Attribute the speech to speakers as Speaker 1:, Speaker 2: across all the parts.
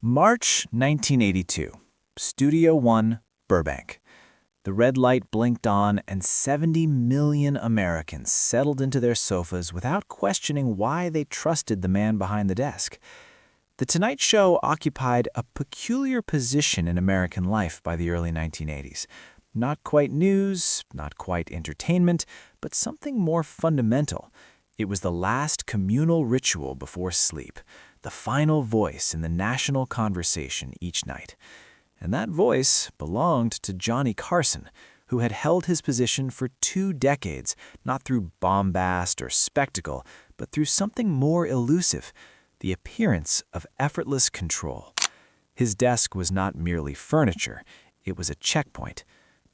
Speaker 1: March 1982, Studio One, Burbank. The red light blinked on, and 70 million Americans settled into their sofas without questioning why they trusted the man behind the desk. The Tonight Show occupied a peculiar position in American life by the early 1980s. Not quite news, not quite entertainment, but something more fundamental. It was the last communal ritual before sleep, the final voice in the national conversation each night. And that voice belonged to Johnny Carson, who had held his position for 2 decades, not through bombast or spectacle, but through something more elusive, the appearance of effortless control. His desk was not merely furniture, it was a checkpoint.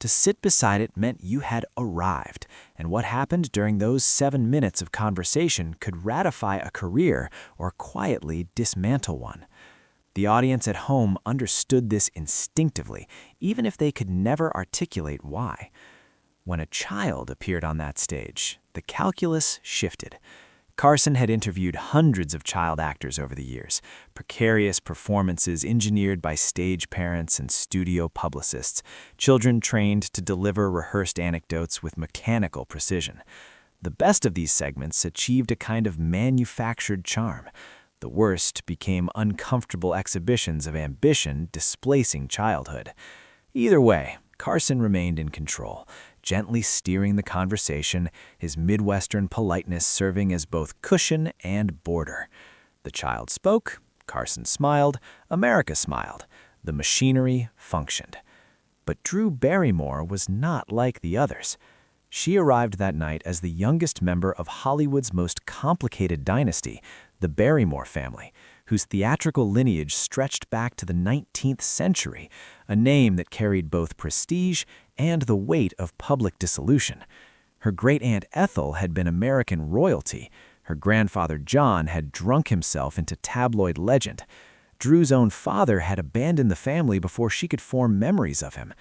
Speaker 1: To sit beside it meant you had arrived, and what happened during those 7 minutes of conversation could ratify a career or quietly dismantle one. The audience at home understood this instinctively, even if they could never articulate why. When a child appeared on that stage, the calculus shifted. Carson had interviewed hundreds of child actors over the years, precarious performances engineered by stage parents and studio publicists, children trained to deliver rehearsed anecdotes with mechanical precision. The best of these segments achieved a kind of manufactured charm. The worst became uncomfortable exhibitions of ambition displacing childhood. Either way, Carson remained in control, gently steering the conversation, his Midwestern politeness serving as both cushion and border. The child spoke, Carson smiled, America smiled. The machinery functioned. But Drew Barrymore was not like the others. She arrived that night as the youngest member of Hollywood's most complicated dynasty, the Barrymore family, whose theatrical lineage stretched back to the 19th century, a name that carried both prestige and the weight of public dissolution. Her great-aunt Ethel had been American royalty. Her grandfather John had drunk himself into tabloid legend. Drew's own father had abandoned the family before she could form memories of him.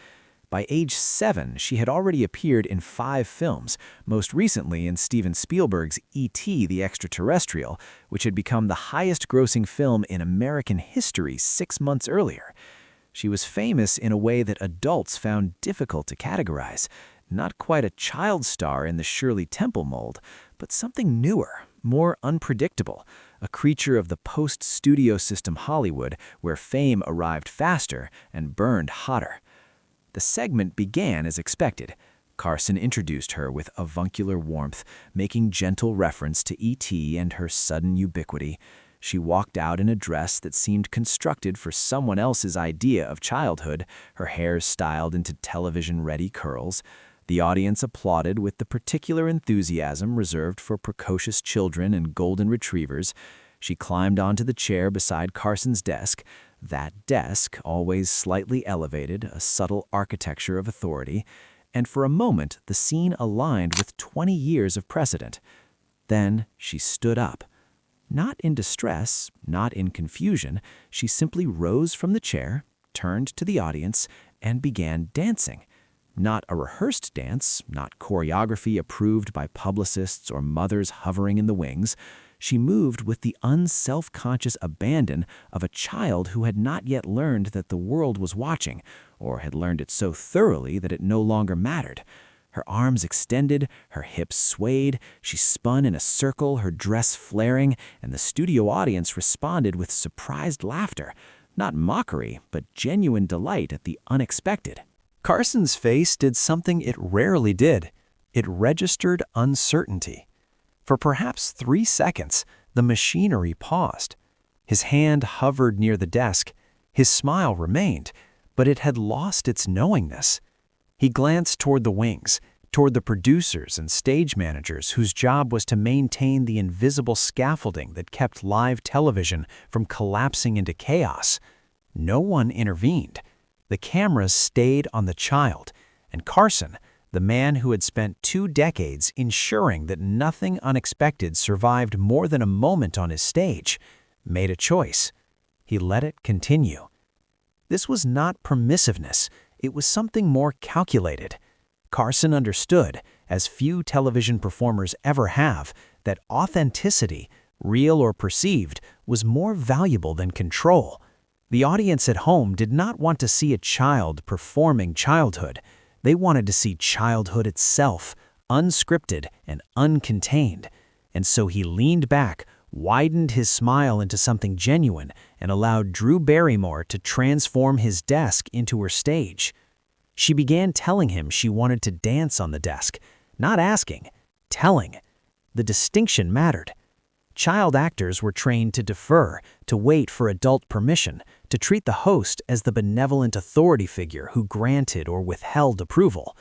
Speaker 1: By age 7, she had already appeared in 5 films, most recently in Steven Spielberg's E.T. the Extraterrestrial, which had become the highest-grossing film in American history 6 months earlier. She was famous in a way that adults found difficult to categorize. Not quite a child star in the Shirley Temple mold, but something newer, more unpredictable, a creature of the post-studio system Hollywood where fame arrived faster and burned hotter. The segment began as expected. Carson introduced her with avuncular warmth, making gentle reference to E.T. and her sudden ubiquity. She walked out in a dress that seemed constructed for someone else's idea of childhood, her hair styled into television-ready curls. The audience applauded with the particular enthusiasm reserved for precocious children and golden retrievers. She climbed onto the chair beside Carson's desk. That desk, always slightly elevated, a subtle architecture of authority, and for a moment the scene aligned with 20 years of precedent. Then she stood up. Not in distress, not in confusion, she simply rose from the chair, turned to the audience, and began dancing. Not a rehearsed dance, not choreography approved by publicists or mothers hovering in the wings. She moved with the unself-conscious abandon of a child who had not yet learned that the world was watching, or had learned it so thoroughly that it no longer mattered. Her arms extended, her hips swayed, she spun in a circle, her dress flaring, and the studio audience responded with surprised laughter. Not mockery, but genuine delight at the unexpected. Carson's face did something it rarely did. It registered uncertainty. For perhaps 3 seconds, the machinery paused. His hand hovered near the desk. His smile remained, but it had lost its knowingness. He glanced toward the wings, toward the producers and stage managers whose job was to maintain the invisible scaffolding that kept live television from collapsing into chaos. No one intervened. The cameras stayed on the child, and Carson, the man who had spent 2 decades ensuring that nothing unexpected survived more than a moment on his stage, made a choice. He let it continue. This was not permissiveness. It was something more calculated. Carson understood, as few television performers ever have, that authenticity, real or perceived, was more valuable than control. The audience at home did not want to see a child performing childhood. They wanted to see childhood itself, unscripted and uncontained. And so he leaned back, widened his smile into something genuine, and allowed Drew Barrymore to transform his desk into her stage. She began telling him she wanted to dance on the desk, not asking, telling. The distinction mattered. Child actors were trained to defer, to wait for adult permission, to treat the host as the benevolent authority figure who granted or withheld approval.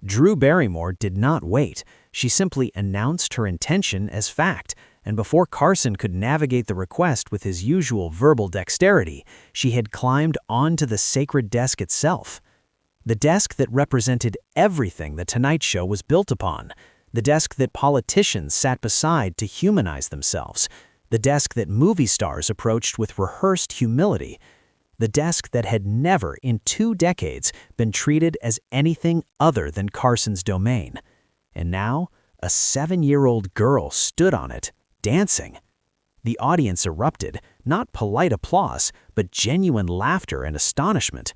Speaker 1: Drew Barrymore did not wait. She simply announced her intention as fact, and before Carson could navigate the request with his usual verbal dexterity, she had climbed onto the sacred desk itself. The desk that represented everything The Tonight Show was built upon. The desk that politicians sat beside to humanize themselves. The desk that movie stars approached with rehearsed humility. The desk that had never, in 2 decades, been treated as anything other than Carson's domain. And now, a 7-year-old girl stood on it, dancing. The audience erupted, not polite applause, but genuine laughter and astonishment.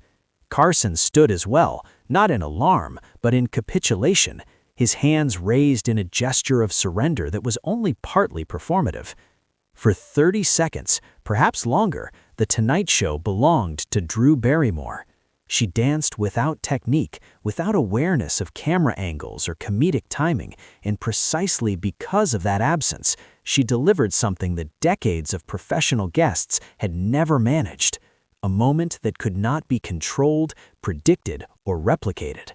Speaker 1: Carson stood as well, not in alarm, but in capitulation, his hands raised in a gesture of surrender that was only partly performative. For 30 seconds, perhaps longer, The Tonight Show belonged to Drew Barrymore. She danced without technique, without awareness of camera angles or comedic timing, and precisely because of that absence, she delivered something that decades of professional guests had never managed, a moment that could not be controlled, predicted, or replicated.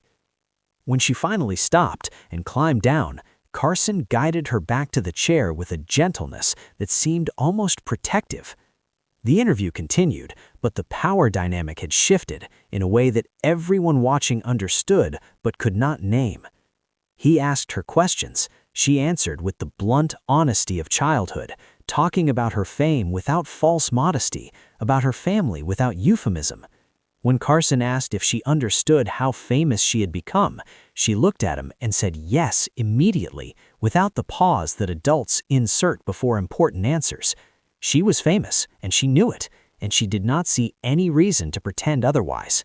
Speaker 1: When she finally stopped and climbed down, Carson guided her back to the chair with a gentleness that seemed almost protective. The interview continued, but the power dynamic had shifted in a way that everyone watching understood but could not name. He asked her questions. She answered with the blunt honesty of childhood, talking about her fame without false modesty, about her family without euphemism. When Carson asked if she understood how famous she had become, she looked at him and said yes immediately, without the pause that adults insert before important answers. She was famous, and she knew it, and she did not see any reason to pretend otherwise.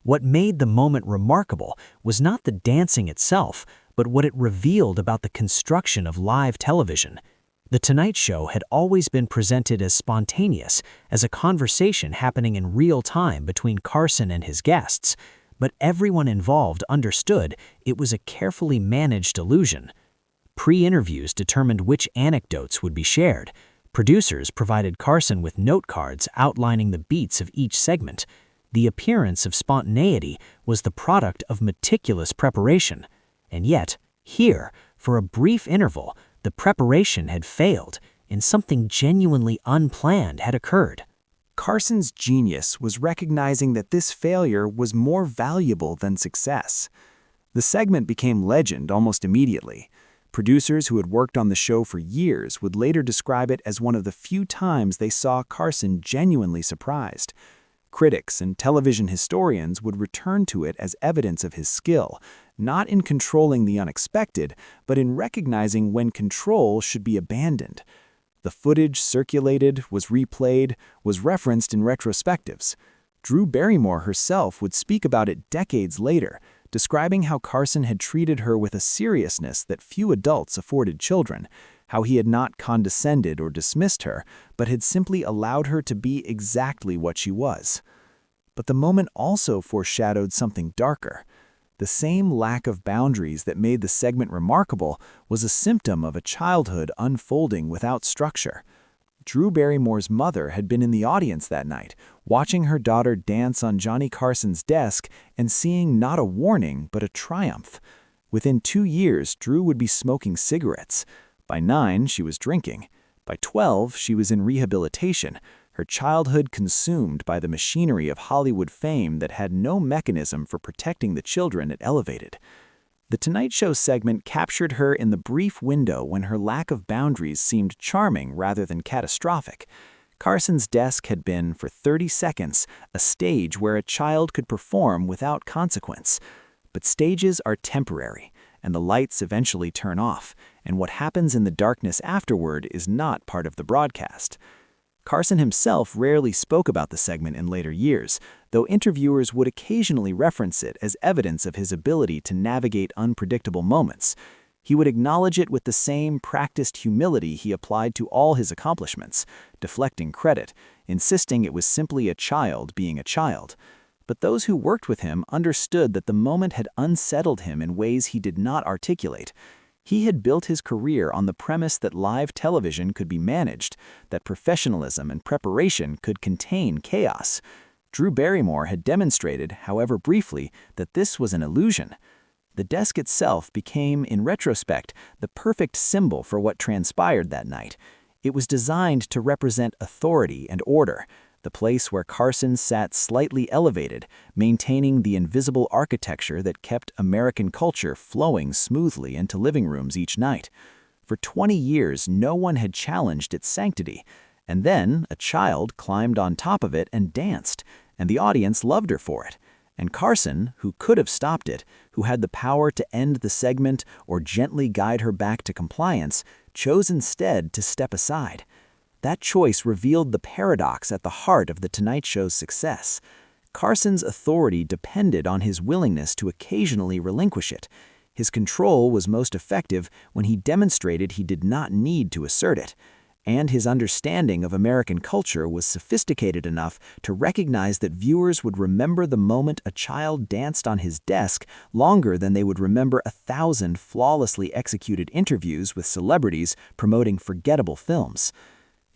Speaker 1: What made the moment remarkable was not the dancing itself, but what it revealed about the construction of live television. The Tonight Show had always been presented as spontaneous, as a conversation happening in real time between Carson and his guests, but everyone involved understood it was a carefully managed illusion. Pre-interviews determined which anecdotes would be shared. Producers provided Carson with note cards outlining the beats of each segment. The appearance of spontaneity was the product of meticulous preparation. And yet, here, for a brief interval, the preparation had failed, and something genuinely unplanned had occurred.
Speaker 2: Carson's genius was recognizing that this failure was more valuable than success. The segment became legend almost immediately. Producers who had worked on the show for years would later describe it as one of the few times they saw Carson genuinely surprised. Critics and television historians would return to it as evidence of his skill, not in controlling the unexpected, but in recognizing when control should be abandoned. The footage circulated, was replayed, was referenced in retrospectives. Drew Barrymore herself would speak about it decades later, describing how Carson had treated her with a seriousness that few adults afforded children, how he had not condescended or dismissed her, but had simply allowed her to be exactly what she was. But the moment also foreshadowed something darker. The same lack of boundaries that made the segment remarkable was a symptom of a childhood unfolding without structure. Drew Barrymore's mother had been in the audience that night, watching her daughter dance on Johnny Carson's desk and seeing not a warning but a triumph. Within 2 years, Drew would be smoking cigarettes. By 9, she was drinking. By 12, she was in rehabilitation, her childhood consumed by the machinery of Hollywood fame that had no mechanism for protecting the children it elevated. The Tonight Show segment captured her in the brief window when her lack of boundaries seemed charming rather than catastrophic. Carson's desk had been, for 30 seconds, a stage where a child could perform without consequence. But stages are temporary, and the lights eventually turn off, and what happens in the darkness afterward is not part of the broadcast. Carson himself rarely spoke about the segment in later years, though interviewers would occasionally reference it as evidence of his ability to navigate unpredictable moments. He would acknowledge it with the same practiced humility he applied to all his accomplishments, deflecting credit, insisting it was simply a child being a child. But those who worked with him understood that the moment had unsettled him in ways he did not articulate. He had built his career on the premise that live television could be managed, that professionalism and preparation could contain chaos. Drew Barrymore had demonstrated, however briefly, that this was an illusion. The desk itself became, in retrospect, the perfect symbol for what transpired that night. It was designed to represent authority and order, the place where Carson sat slightly elevated, maintaining the invisible architecture that kept American culture flowing smoothly into living rooms each night. For 20 years, no one had challenged its sanctity, and then a child climbed on top of it and danced, and the audience loved her for it. And Carson, who could have stopped it, who had the power to end the segment or gently guide her back to compliance, chose instead to step aside. That choice revealed the paradox at the heart of The Tonight Show's success. Carson's authority depended on his willingness to occasionally relinquish it. His control was most effective when he demonstrated he did not need to assert it. And his understanding of American culture was sophisticated enough to recognize that viewers would remember the moment a child danced on his desk longer than they would remember 1,000 flawlessly executed interviews with celebrities promoting forgettable films.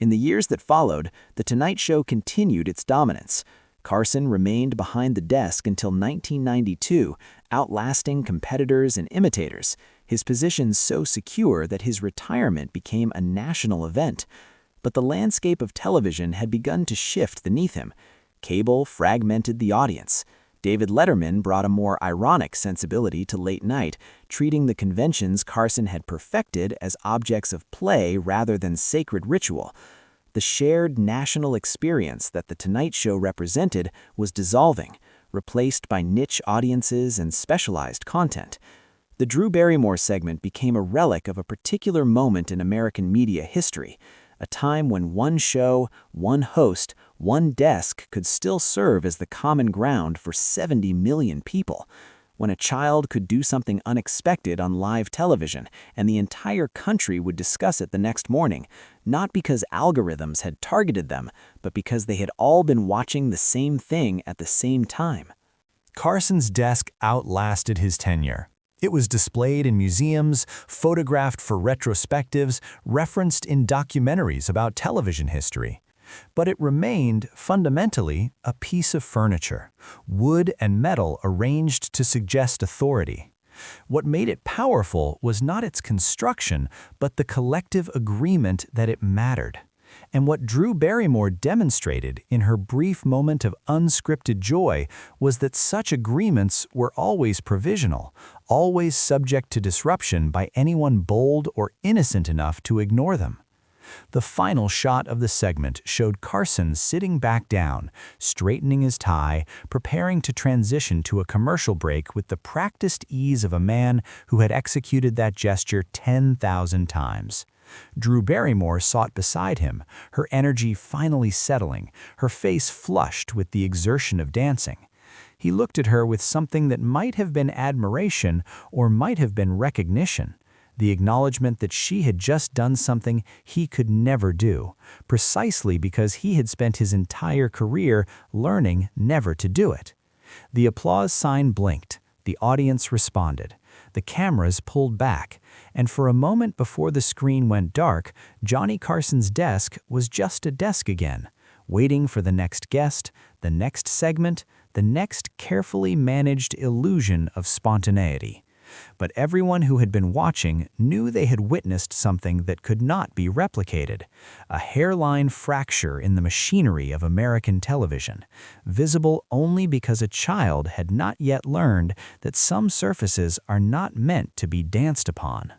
Speaker 2: In the years that followed, The Tonight Show continued its dominance. Carson remained behind the desk until 1992, outlasting competitors and imitators, his position so secure that his retirement became a national event. But the landscape of television had begun to shift beneath him. Cable fragmented the audience. David Letterman brought a more ironic sensibility to late night, treating the conventions Carson had perfected as objects of play rather than sacred ritual. The shared national experience that The Tonight Show represented was dissolving, replaced by niche audiences and specialized content. The Drew Barrymore segment became a relic of a particular moment in American media history, a time when one show, one host, one desk could still serve as the common ground for 70 million people. When a child could do something unexpected on live television and the entire country would discuss it the next morning, not because algorithms had targeted them, but because they had all been watching the same thing at the same time.
Speaker 1: Carson's desk outlasted his tenure. It was displayed in museums, photographed for retrospectives, referenced in documentaries about television history. But it remained, fundamentally, a piece of furniture, wood and metal arranged to suggest authority. What made it powerful was not its construction, but the collective agreement that it mattered. And what Drew Barrymore demonstrated in her brief moment of unscripted joy was that such agreements were always provisional, always subject to disruption by anyone bold or innocent enough to ignore them. The final shot of the segment showed Carson sitting back down, straightening his tie, preparing to transition to a commercial break with the practiced ease of a man who had executed that gesture 10,000 times. Drew Barrymore sat beside him, her energy finally settling, her face flushed with the exertion of dancing. He looked at her with something that might have been admiration or might have been recognition. The acknowledgement that she had just done something he could never do, precisely because he had spent his entire career learning never to do it. The applause sign blinked, the audience responded, the cameras pulled back, and for a moment before the screen went dark, Johnny Carson's desk was just a desk again, waiting for the next guest, the next segment, the next carefully managed illusion of spontaneity. But everyone who had been watching knew they had witnessed something that could not be replicated, a hairline fracture in the machinery of American television, visible only because a child had not yet learned that some surfaces are not meant to be danced upon.